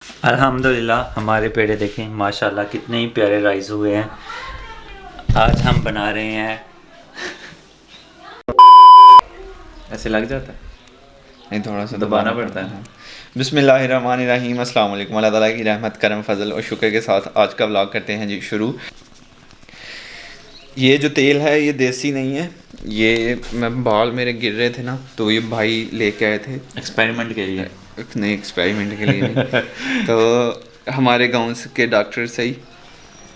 अल्हम्दुलिल्लाह हमारे पेड़े देखें माशाल्लाह कितने ही प्यारे राइस हुए हैं। आज हम बना रहे हैं। ऐसे लग जाता है? नहीं, थोड़ा सा दबाना दबाना पड़ता है। बिस्मिल्लाहिर्रहमानिर्रहीम, अस्सलाम वालेकुम। अल्लाह ताला की रहमत, करम, फजल और शुक्र के साथ आज का व्लॉग करते हैं जी शुरू। ये जो तेल है ये देसी नहीं है, ये मैं बाल मेरे गिर रहे थे ना तो ये भाई लेके आए थे एक्सपेरिमेंट के लिए। नहीं, एक्सपेरिमेंट के लिए नहीं। तो हमारे गांव के डॉक्टर से ही,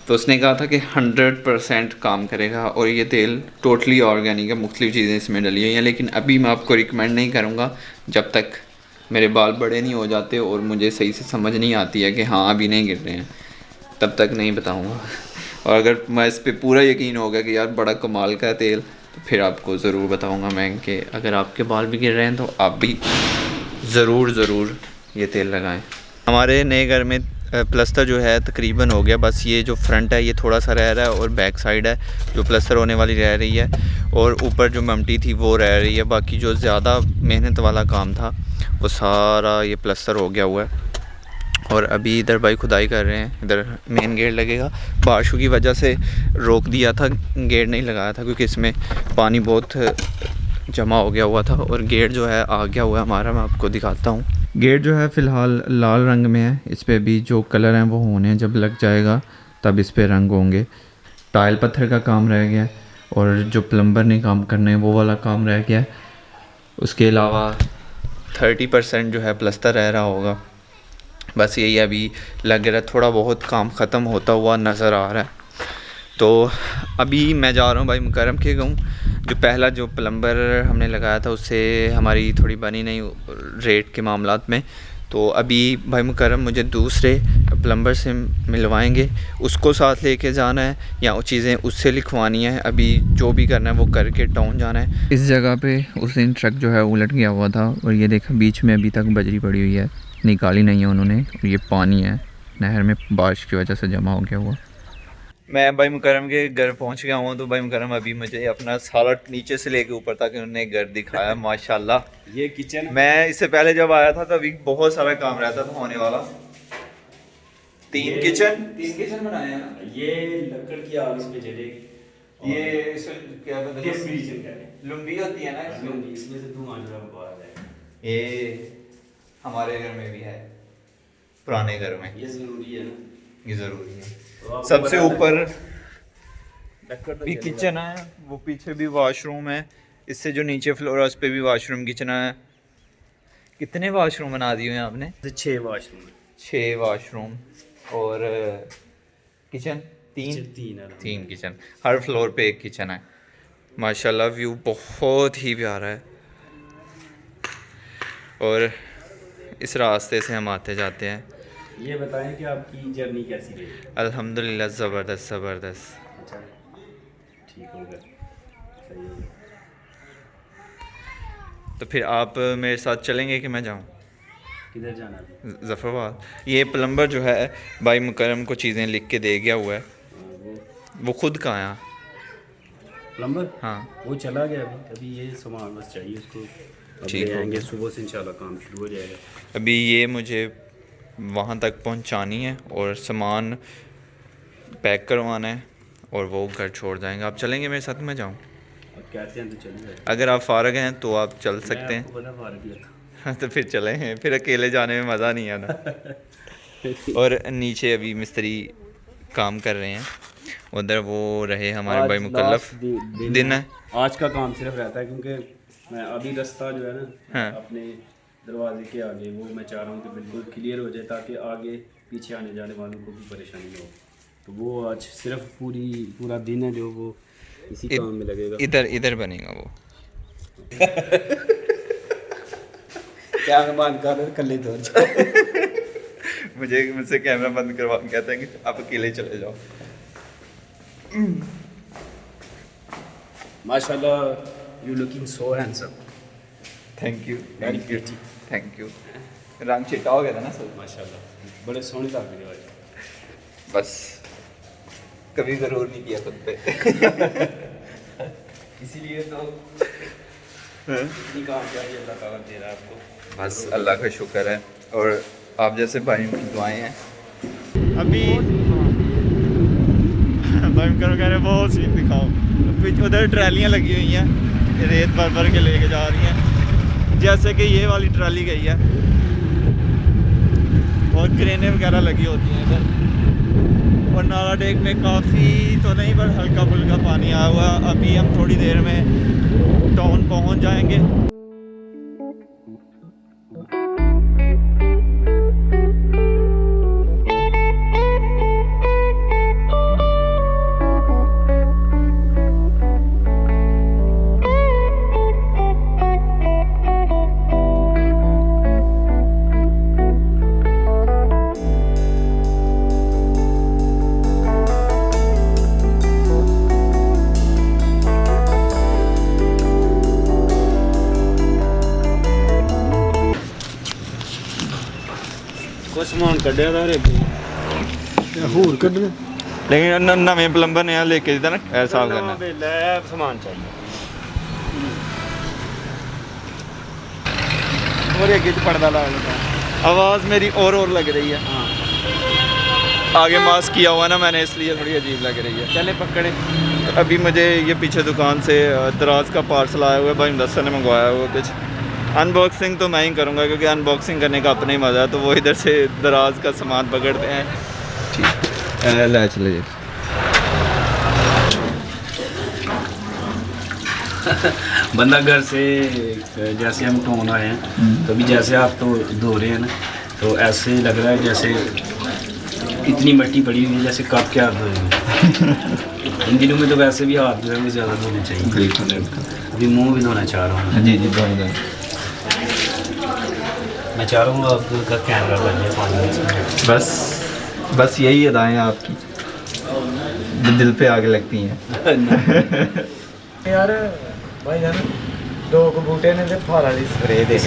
तो उसने कहा था कि 100% काम करेगा और ये तेल टोटली ऑर्गेनिक है, मुख्तलिफ चीज़ें इसमें डली हुई हैं। लेकिन अभी मैं आपको रिकमेंड नहीं करूँगा जब तक मेरे बाल बड़े नहीं हो जाते और मुझे सही से समझ नहीं आती है कि हाँ अभी नहीं गिर रहे हैं, तब तक नहीं बताऊँगा। और अगर मैं इस पर पूरा यकीन हो गया कि यार बड़ा कमाल का है तेल, तो फिर आपको ज़रूर बताऊँगा मैं कि अगर आपके बाल भी गिर रहे हैं तो आप भी ज़रूर ये तेल लगाएं। हमारे नए घर में प्लस्तर जो है तकरीबन हो गया, बस ये जो फ्रंट है ये थोड़ा सा रह रहा है और बैक साइड है जो प्लस्तर होने वाली रह रही है, और ऊपर जो ममटी थी वो रह रही है। बाकी जो ज़्यादा मेहनत वाला काम था वो सारा ये प्लस्तर हो गया हुआ है। और अभी इधर भाई खुदाई कर रहे हैं, इधर मेन गेट लगेगा। बारिशों की वजह से रोक दिया था, गेट नहीं लगाया था क्योंकि इसमें पानी बहुत जमा हो गया हुआ था। और गेट जो है आ गया हुआ है हमारा, मैं आपको दिखाता हूँ। गेट जो है फ़िलहाल लाल रंग में है, इस पर भी जो कलर हैं वो होने हैं, जब लग जाएगा तब इस पर रंग होंगे। टाइल पत्थर का काम रह गया है और जो प्लम्बर ने काम करने हैं वो वाला काम रह गया है। उसके अलावा 30% जो है प्लस्तर रह रहा होगा। बस यही अभी लग रहा है, थोड़ा बहुत काम ख़त्म होता हुआ नज़र आ रहा है। तो अभी मैं जा रहा हूँ भाई मुकरम के गाँव। जो पहला जो प्लम्बर हमने लगाया था उससे हमारी थोड़ी बनी नहीं रेट के मामलात में, तो अभी भाई मुकरम मुझे दूसरे प्लम्बर से मिलवाएंगे, उसको साथ लेके जाना है या वो चीज़ें उससे लिखवानी है। अभी जो भी करना है वो करके टाउन जाना है। इस जगह पे उस दिन ट्रक जो है उलट गया हुआ था और ये देखा बीच में अभी तक बजरी पड़ी हुई है, निकाली नहीं है उन्होंने। और ये पानी है नहर में बारिश की वजह से जमा हो गया हुआ। मैं भाई मुकरम के घर पहुंच गया हूँ। तो भाई मुकरम अभी मुझे अपना सारा नीचे से लेके ऊपर तक उन्होंने घर दिखाया माशाल्लाह। ये किचन मैं इससे पहले जब आया था तभी बहुत सारा काम रहता था होने वाला। तीन किचन बनाए हैं ना? ये लकड़ की आग इस पे जलेगी। ये इसमें क्या कहते हैं, किचन कहते हैं। लुंबी होती है ना इसमें। इसमें से धुआं जो है वो बाहर जाएगा। ये हमारे घर में भी है, पुराने घर में ये जरूरी है ना, ये ज़रूरी है। तो आपको सबसे पता है, ऊपर लकड़ तो भी जलेगा। किचन है, वो पीछे भी वॉशरूम है, इससे जो नीचे फ्लोर है उस पर भी वॉशरूम किचन है। कितने वॉशरूम बना दिए हैं आपने? 6 वाशरूम है। 6 वॉशरूम और किचन तीन है। तीन किचन, हर फ्लोर पे एक किचन है। माशाल्लाह व्यू बहुत ही प्यारा है। और इस रास्ते से हम आते जाते हैं। ये बताएं कि आपकी जर्नी कैसी रही? अल्हम्दुलिल्लाह ज़बरदस्त। अच्छा, ठीक हो गया, सही हो गया। तो फिर आप मेरे साथ चलेंगे कि मैं जाऊँ? किधर जाना है? ज़फ़रवाद। ये प्लम्बर जो है भाई मुकरम को चीज़ें लिख के दे गया हुआ है। वो खुद का आया। प्लम्बर हाँ वो चला गया अभी ये सामान बस चाहिए उसको। अब ठीक ले हो आएंगे गया। सुबह से, इंशाल्लाह काम शुरू हो जाएगा। अभी ये मुझे वहाँ तक पहुँचानी है और सामान पैक करवाना है और वो घर छोड़ जाएंगे। आप चलेंगे मेरे साथ? मैं जाऊँ? अब कहते हैं तो चलेंगे। अगर आप फ़ारग हैं तो आप चल सकते हैं। आपको पता फार दिया था। हाँ तो फिर चलें, फिर अकेले जाने में मज़ा नहीं आता। और नीचे अभी मिस्त्री काम कर रहे हैं, उधर वो रहे हमारे आज भाई मुकल्लफ लास्ट दिन है। आज का काम सिर्फ रहता है क्योंकि मैं अभी रास्ता जो है ना, हाँ। अपने दरवाजे के आगे वो मैं चाह रहा हूँ कि बिल्कुल क्लियर हो जाए ताकि आगे पीछे आने जाने वालों को भी परेशानी ना हो। तो वो आज सिर्फ पूरा दिन है जो वो इसी काम में लगेगा। इधर बनेगा वो। क्या बंद कर कल्ले तो मुझसे कैमरा बंद करवा कहते हैं कि आप अकेले चले जाओ। माशाल्लाह you looking so handsome. Thank you very pretty. Thank you. रंग चिट्टा हो गया था ना सर? माशाल्लाह बड़े सोहने लग रहे हो आज। बस कभी ज़रूर नहीं किया खुद पे। इसीलिए तो इतनी कामयाबी अल्लाह ताला दे रहा है आपको। बस अल्लाह का शुक्र है। और आप जैसे भाई की दुआएं हैं। अभी भाई कह रहे बहुत सीन दिखाओ। उधर ट्रैलियाँ लगी हुई हैं, रेत भर भर के लेके जा रही हैं, जैसे कि ये वाली ट्राली गई है, और क्रेनें वगैरह लगी होती हैं इधर। और नाला डेक में काफ़ी तो नहीं पर हल्का फुल्का पानी आया हुआ। अभी हम थोड़ी देर में टाउन पहुंच जाएंगे। कुछ सामान कढ़िया था रे होर कढ़ने लेकिन नवे प्लंबर ने लेके दिता ना ऐसा करना सामान चाहिए और ये गिट पर्दा लगा। आवाज़ मेरी और लग रही है। आगे मास्क किया हुआ ना मैंने, इसलिए थोड़ी अजीब लग रही है। चले पकड़े। तो अभी मुझे ये पीछे दुकान से दराज का पार्सल आया हुआ है, भाई मुदस्सर ने मंगवाया हुआ कुछ। अनबॉक्सिंग तो मैं ही करूँगा क्योंकि अनबॉक्सिंग करने का अपना ही मज़ा है। तो वो इधर से दराज का सामान पकड़ते हैं। ठीक ले चले बंदा घर से जैसे हम टोन आए हैं, तो अभी जैसे आप तो धो रहे हैं ना, तो ऐसे लग रहा है जैसे इतनी मिट्टी पड़ी हुई है जैसे कब के हाथ धोएंगे। इन दिनों में तो वैसे भी हाथ जो है वो ज़्यादा धोने चाहिए। अभी मुंह भी धोना चाह रहा हूँ। जी जी मैं चाह रहा हूँ आपका कैमरा बन जाए पानी। बस यही अदाएँ आपकी जो दिल पे आगे लगती हैं। यार भाई यार दो को बूटे ने ते फल वाली स्प्रे दे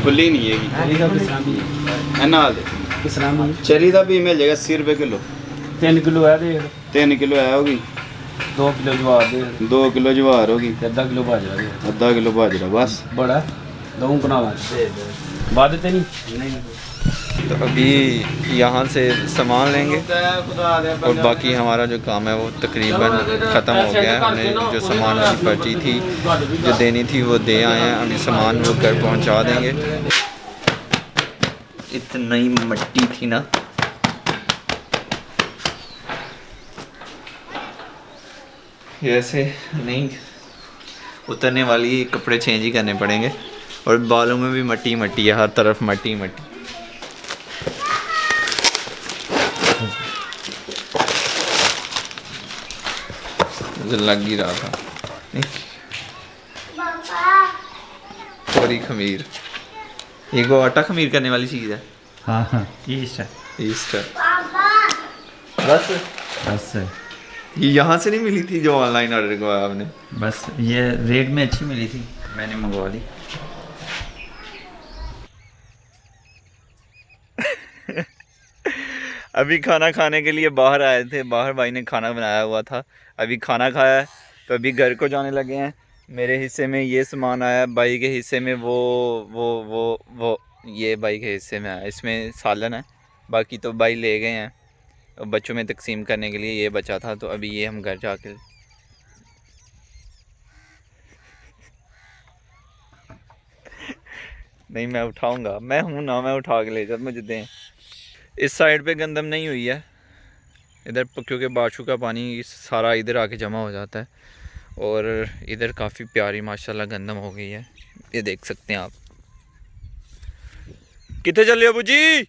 खुली नहीं है चेरी का किस तरह भी है ना किस तरह भी चेरी का भी मिल जाएगा 80 रुपये किलो। 3 किलो है देख 3 किलो है होगी। 2 किलो ज्वार दे 2 किलो ज्वार होगी। आधा किलो बाजरा दे आधा किलो बाजरा बस बड़ा दो कनाल बाद देते नहीं। तो अभी यहाँ से सामान लेंगे और बाकी हमारा जो काम है वो तकरीबन ख़त्म हो गया है। हमने जो सामान की पर्ची थी जो देनी थी वो दे आए हैं। अभी सामान वो घर पहुँचा देंगे। इतनी मिट्टी थी ना, ऐसे नहीं उतरने वाली, कपड़े चेंज ही करने पड़ेंगे। और बालों में भी मट्टी मट्टी है, हर तरफ मट्टी मट्टी। लग ही रहा था। थोड़ी खमीर, ये को आटा खमीर करने वाली चीज़ है। हाँ ईस्ट है। बस ये यहाँ से नहीं मिली थी जो ऑनलाइन ऑर्डर करवाया आपने? बस ये रेट में अच्छी मिली थी, मैंने मंगवा ली। अभी खाना खाने के लिए बाहर आए थे, बाहर भाई ने खाना बनाया हुआ था। अभी खाना खाया है तो अभी घर को जाने लगे हैं। मेरे हिस्से में ये सामान आया, भाई के हिस्से में वो ये भाई के हिस्से में आया। इसमें सालन है, बाकी तो भाई ले गए हैं बच्चों में तकसीम करने के लिए। ये बचा था तो अभी ये हम घर जाके नहीं मैं उठाऊंगा, मैं हूँ ना, मैं उठा के ले जाता, मुझे दें। इस साइड पे गंदम नहीं हुई है इधर, क्योंकि बाशु का पानी सारा इधर आके जमा हो जाता है। और इधर काफ़ी प्यारी माशाल्लाह गंदम हो गई है, ये देख सकते हैं आप। कितने चले अबू जी?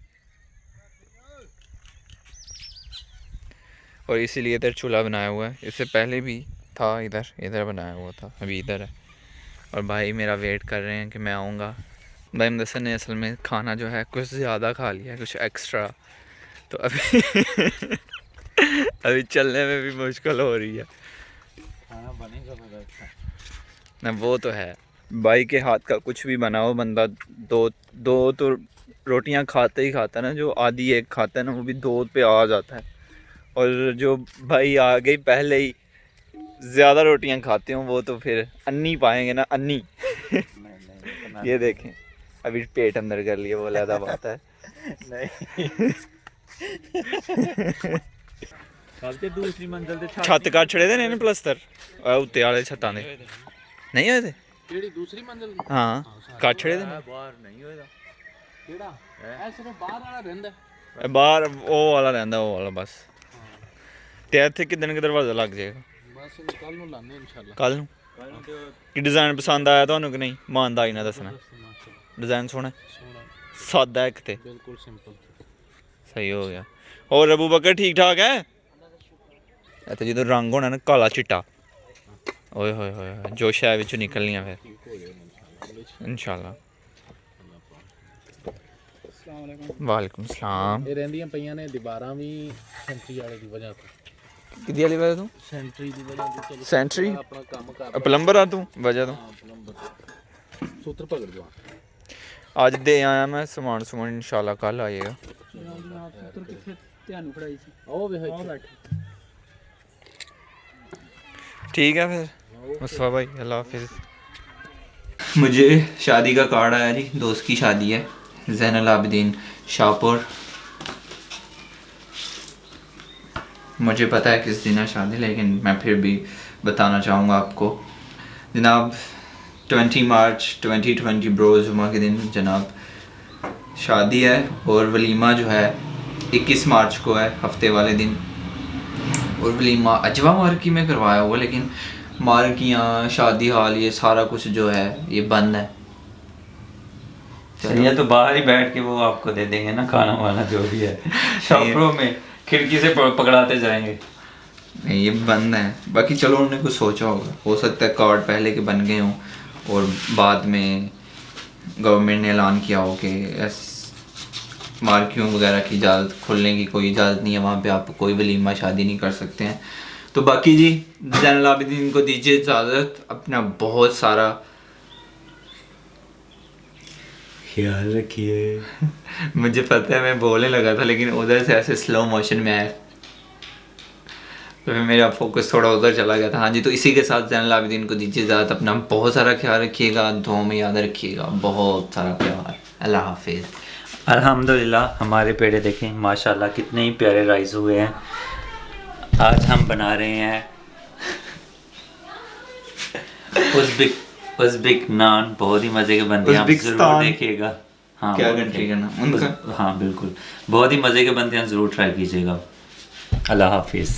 और इसीलिए इधर चूल्हा बनाया हुआ है। इससे पहले भी था इधर बनाया हुआ था, अभी इधर है। और भाई मेरा वेट कर रहे हैं कि मैं आऊँगा। भाई मुदस्सर ने असल में खाना जो है कुछ ज़्यादा खा लिया है, कुछ एक्स्ट्रा। तो अभी अभी चलने में भी मुश्किल हो रही है। खाना बनेगा ना वो तो है, भाई के हाथ का कुछ भी बनाओ बंदा दो तो रोटियां खाते ही खाता है ना। जो आधी एक खाता है ना वो भी 2 पे आ जाता है। और जो भाई आ गई पहले ही ज़्यादा रोटियां खाते हो वो तो फिर अन्नी पाएंगे ना, अन्नी। ये देखें अभी पेट अंदर कर लिए, वो लहदा बात है। सबसे दूसरी मंजिल ਤੇ ਛੱਤ ਕੱਟ ਛੜੇ ਦੇ ਨੇ ਪਲਸਤਰ ਉੱਤੇ ਵਾਲੇ ਛੱਤਾਂ ਦੇ ਨਹੀਂ ਹੋਏ ਤੇ ਕਿਹੜੀ ਦੂਸਰੀ ਮੰਜ਼ਿਲ ਹਾਂ ਕੱਟ ਛੜੇ ਦੇ ਨੇ ਬਾਹਰ ਨਹੀਂ ਹੋਏਗਾ ਕਿਹੜਾ ਇਹ ਸਿਰਫ ਬਾਹਰ ਵਾਲਾ ਰਹਿੰਦਾ ਇਹ ਬਾਹਰ ਉਹ ਵਾਲਾ ਰਹਿੰਦਾ ਉਹ ਵਾਲਾ ਬਸ ਤੇ ਇੱਥੇ ਕਿਦਨ ਕਿ ਦਰਵਾਜ਼ਾ ਲੱਗ ਜਾਏਗਾ ਬਸ ਕੱਲ ਨੂੰ ਲਾਣੇ ਇਨਸ਼ਾਅੱਲਾ ਕੱਲ ਨੂੰ ਕੀ ਡਿਜ਼ਾਈਨ ਪਸੰਦ ਆਇਆ ਤੁਹਾਨੂੰ ਕਿ ਨਹੀਂ ਮਾਨਦਾ ਹੀ ਨਾ ਦੱਸਣਾ ਡਿਜ਼ਾਈਨ ਸੋਹਣਾ ਸਾਦਾ ਇੱਕ ਤੇ ਬਿਲਕੁਲ ਸਿੰਪਲ ਸਹੀ ਹੋ ਗਿਆ ਹੋਰ ਅਬੂ ਬਕਰ ਠੀਕ ਠਾਕ ਹੈ ਇੱਥੇ ਜਦੋਂ ਰੰਗ ਹੋਣਾ ਨਾ ਕਾਲਾ ਚਿੱਟਾ ਓਏ ਹੋਏ ਹੋਏ ਜੋ ਸ਼ੈ ਵਿੱਚੋਂ ਨਿਕਲਣੀਆਂ ਫਿਰ ਇਨਸ਼ਾਅੱਲਾ ਵਾਲੇਕੁਮ ਸਲਾਮ ਇਹ ਰਹਿੰਦੀਆਂ ਪਈਆਂ ਨੇ ਦੀਵਾਰਾਂ ਵੀ ਸੈਂਟਰੀ ਵਾਲੇ ਦੀ ਵਜ੍ਹਾ ਤੋਂ ਕਿਹਦੀ ਵਾਲੀ ਵਜ੍ਹਾ ਤੂੰ ਸੈਂਟਰੀ ਦੀ ਵਜ੍ਹਾ ਤੋਂ ਚਲੋ ਸੈਂਟਰੀ ਆਪਣਾ ਕੰਮ ਕਰ ਪਲੰਬਰ ਆ ਤੂੰ ਵਜ੍ਹਾ ਤੋਂ ਪਲੰਬਰ ਸੂਤਰ ਭਗੜ ਦਵਾ ਅੱਜ ਦੇ ਆਇਆ ਮੈਂ ਸਮਾਨ ਸਮੂਨ ਇਨਸ਼ਾਅੱਲਾ ਕੱਲ ਆ ਜਾਏਗਾ ਸੂਤਰ ਕਿੱਥੇ ਧਿਆਨ ਫੜਾਈ ਸੀ ਉਹ ਵੇ ਬੈਠ ठीक है फिर मुस्तफ़ा भाई अल्लाह हाफिज़ मुझे शादी का कार्ड आया जी दोस्त की शादी है ज़ैनुल आबिदीन शाहपुर मुझे पता है किस दिन है शादी लेकिन मैं फिर भी बताना चाहूँगा आपको जनाब 20 मार्च 2020 ब्रोज़ जुमा के दिन जनाब शादी है और वलीमा जो है 21 मार्च को है हफ्ते वाले दिन और वलीमा अजवा मार्की में करवाया हुआ लेकिन मार्कियाँ शादी हाल ये सारा कुछ जो है ये बंद है ये तो बाहर ही बैठ के वो आपको दे देंगे ना खाना वाना जो भी है शॉपरों में खिड़की से पकड़ाते जाएंगे नहीं ये बंद है बाकी चलो उन्होंने कुछ सोचा होगा हो सकता है कार्ड पहले के बन गए हों और बाद में गवर्नमेंट ने ऐलान किया हो कि मार्कियों वगैरह की इजाज़त खुलने की कोई इजाज़त नहीं है वहाँ पे आप कोई वलीमा शादी नहीं कर सकते हैं तो बाकी जी ज़ैनुल आबिदीन को दीजिए इजाज़त अपना बहुत सारा ख्याल रखिए मुझे पता है मैं बोलने लगा था लेकिन उधर से ऐसे स्लो मोशन में आया तो फिर मेरा फोकस थोड़ा उधर चला गया था हाँ जी तो इसी के साथ ज़ैनुल आबिदीन को दीजिए इजाज़त अपना बहुत सारा ख्याल रखिएगा दुआओं में याद रखिएगा बहुत सारा प्यार अल्लाह हाफिज़ अल्हम्दुलिल्लाह हमारे पेड़े देखें माशाल्लाह कितने ही प्यारे राइस हुए हैं आज हम बना रहे हैं उज़्बेक नान बहुत ही मज़े के बनते हैं आप ज़रूर देखिएगा हाँ क्या कंट्री का नाम उनका हाँ बिल्कुल बहुत ही मज़े के बनते हैं ज़रूर ट्राई कीजिएगा अल्लाह हाफिज़